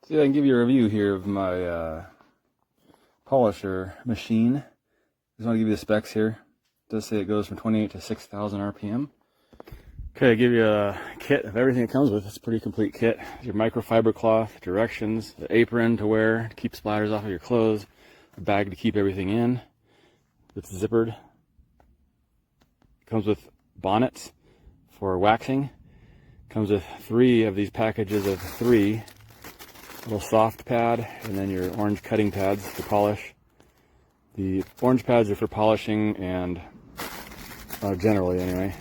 See, I can give you a review here of my polisher machine. Just want to give you the specs here. It does say it goes from 28 to 6,000 RPM. Okay, I give you a kit of everything it comes with. It's a pretty complete kit. Your microfiber cloth, directions, the apron to wear to keep splatters off of your clothes, a bag to keep everything in. It's zippered. It comes with bonnets for waxing. It comes with 3 of these packages of 3. Little soft pad, and then your orange cutting pads to polish. The orange pads are for polishing and generally anyway.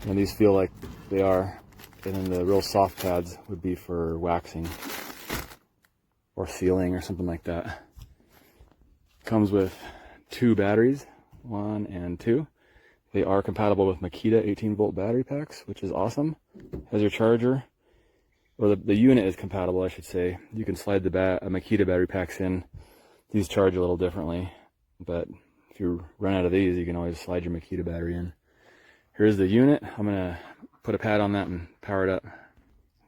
And these feel like they are. And then the real soft pads would be for waxing or sealing or something like that. Comes with 2 batteries, 1 and 2. They are compatible with Makita 18-volt battery packs, which is awesome. Has your charger. Well, the unit is compatible, I should say. You can slide the Makita battery packs in. These charge a little differently, but if you run out of these, you can always slide your Makita battery in. Here's the unit. I'm gonna put a pad on that and power it up.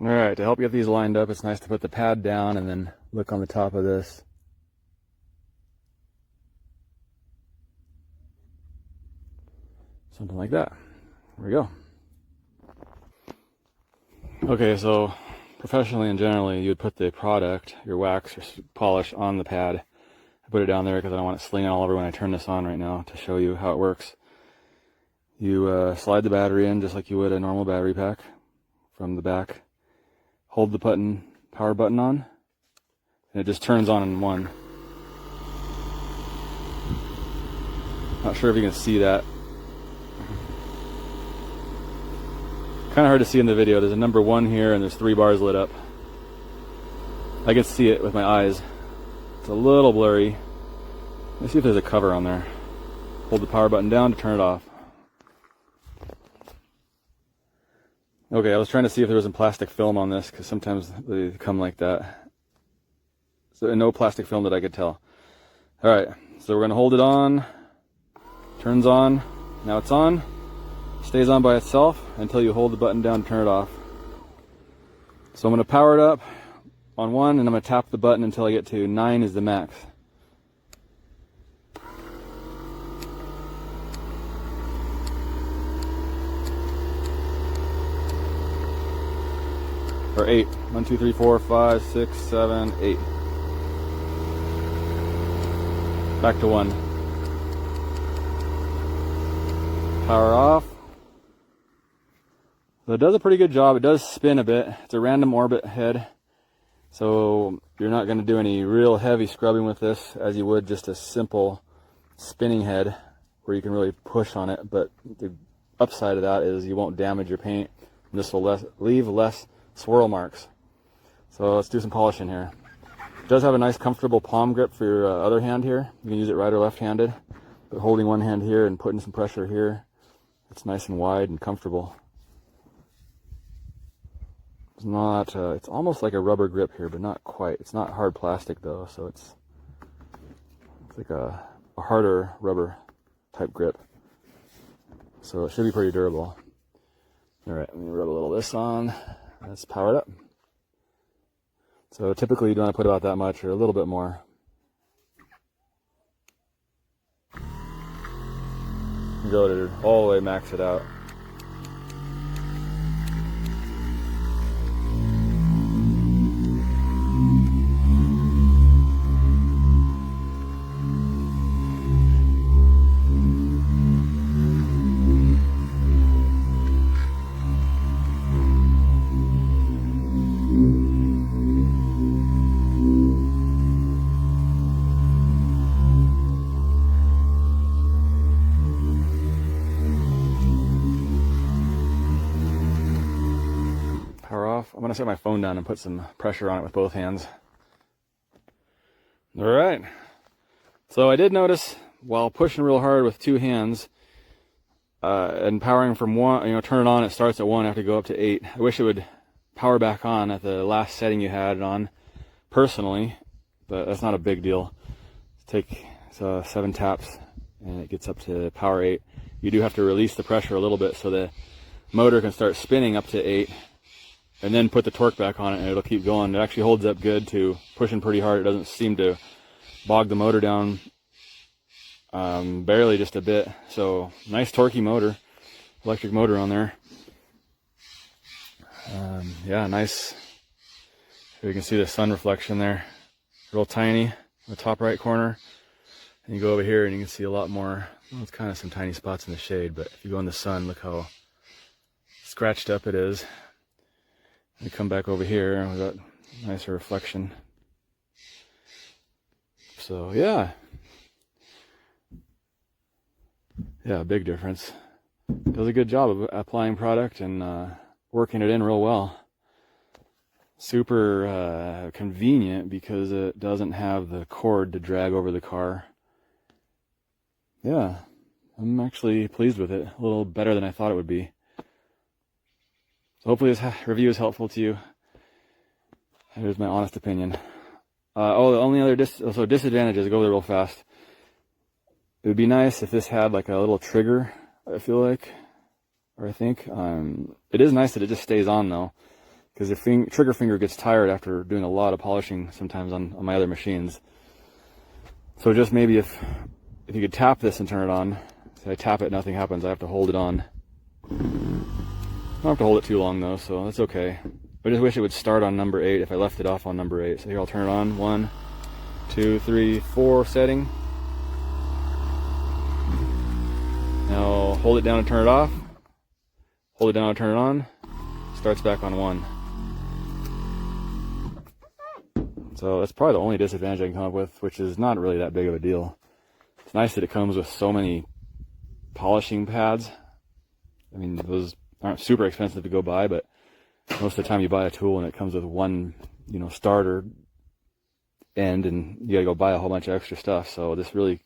All right, to help get these lined up, it's nice to put the pad down and then look on the top of this. Something like that. There we go. Okay, so professionally and generally, you would put the product, your wax or polish, on the pad. I put it down there because I don't want it slinging all over when I turn this on right now to show you how it works. You slide the battery in just like you would a normal battery pack from the back. Hold the button, power button on, and it just turns on in one. Not sure if you can see that. Kind of hard to see in the video. There's a number 1 here and there's 3 bars lit up. I can see it with my eyes. It's a little blurry. Let's see if there's a cover on there. Hold the power button down to turn it off. Okay, I was trying to see if there was some plastic film on this because sometimes they come like that. So no plastic film that I could tell. Alright, so we're going to hold it on. Turns on. Now it's on. Stays on by itself until you hold the button down to turn it off. So I'm going to power it up on 1 and I'm going to tap the button until I get to 9 is the max. Or 8. 1, 2, 3, 4, 5, 6, 7, 8. Back to 1. Power off. So it does a pretty good job. It does spin a bit. It's a random orbit head. So you're not going to do any real heavy scrubbing with this as you would just a simple spinning head where you can really push on it. But the upside of that is you won't damage your paint. And this will leave less swirl marks. So let's do some polishing here. It does have a nice comfortable palm grip for your other hand here. You can use it right or left-handed. But holding one hand here and putting some pressure here, it's nice and wide and comfortable. It's not, it's almost like a rubber grip here, but not quite. It's not hard plastic though, so it's like a harder rubber type grip. So it should be pretty durable. All right, let me rub a little of this on. Let's power it up. So typically you don't want to put about that much or a little bit more. You go to all the way max it out. I'm going to set my phone down and put some pressure on it with both hands. All right. So I did notice while pushing real hard with 2 hands and powering from 1, turn it on, it starts at 1, I have to go up to 8. I wish it would power back on at the last setting you had it on personally, but that's not a big deal. Take 7 taps and it gets up to power 8. You do have to release the pressure a little bit so the motor can start spinning up to 8. and then put the torque back on it, and it'll keep going. It actually holds up good to pushing pretty hard. It doesn't seem to bog the motor down, barely, just a bit. So nice torquey motor, electric motor on there. Yeah, nice. Here you can see the sun reflection there, real tiny in the top right corner. And you go over here and you can see a lot more. Well, it's kind of some tiny spots in the shade, but if you go in the sun, look how scratched up it is. We come back over here and we've got nicer reflection. So yeah, big difference. Does a good job of applying product and working it in real well. Super convenient because it doesn't have the cord to drag over the car. Yeah, I'm actually pleased with it. A little better than I thought it would be. So hopefully this review is helpful to you. Here's my honest opinion. Oh, the only other disadvantages, go there real fast. It would be nice if this had like a little trigger, I feel like, or I think. It is nice that it just stays on though, because the trigger finger gets tired after doing a lot of polishing sometimes on my other machines. So just maybe if you could tap this and turn it on. Say I tap it, nothing happens. I have to hold it on. I don't have to hold it too long though, so that's okay. I just wish it would start on number 8 if I left it off on number 8. So here, I'll turn it on. 1, 2, 3, 4 setting. Now hold it down and turn it off. Hold it down and turn it on. Starts back on 1. So that's probably the only disadvantage I can come up with, which is not really that big of a deal. It's nice that it comes with so many polishing pads. I mean, those aren't super expensive to go buy, but most of the time you buy a tool and it comes with one, starter end, and you gotta go buy a whole bunch of extra stuff. So this really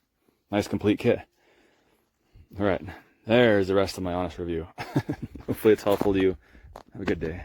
nice complete kit. All right, there's the rest of my honest review. Hopefully it's helpful to you. Have a good day.